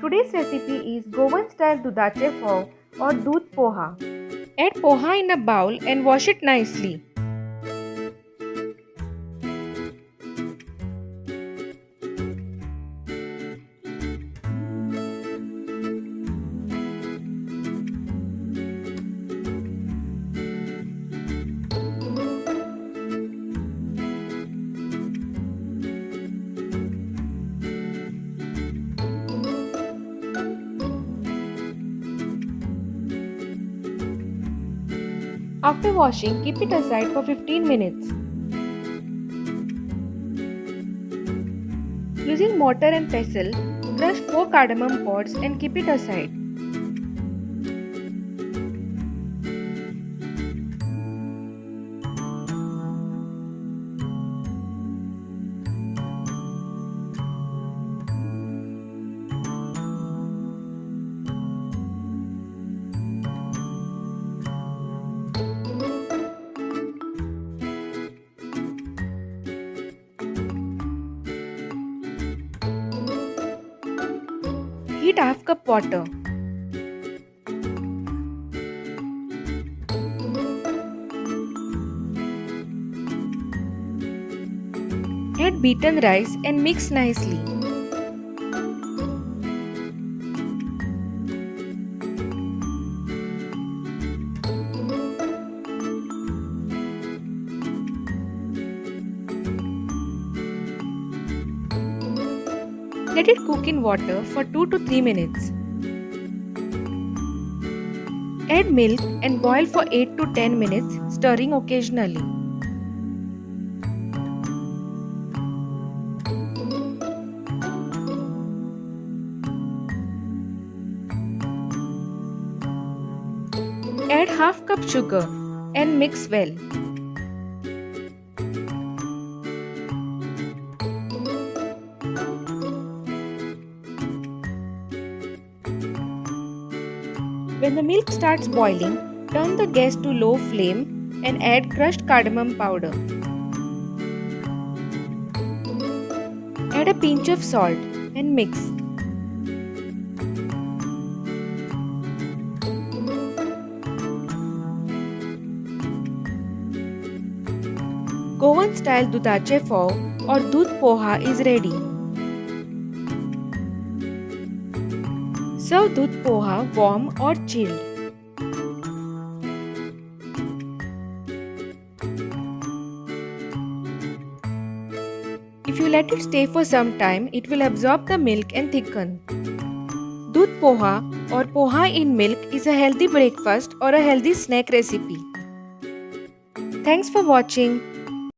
Today's recipe is Goan style Dudache Fov or Dudh Poha. Add poha in a bowl and wash it nicely. After washing, keep it aside for 15 minutes. Using mortar and pestle, crush 4 cardamom pods and keep it aside. Heat half cup water. Add beaten rice and mix nicely. Let it cook in water for 2 to 3 minutes. Add milk and boil for 8 to 10 minutes, stirring occasionally. Add half cup sugar and mix well. When the milk starts boiling, turn the gas to low flame and add crushed cardamom powder. Add a pinch of salt and mix. Goan style Dudache Fov or Dudh Poha is ready. Serve Dudh Poha warm or chilled. If you let it stay for some time, it will absorb the milk and thicken. Dudh Poha or poha in milk is a healthy breakfast or a healthy snack recipe. Thanks for watching.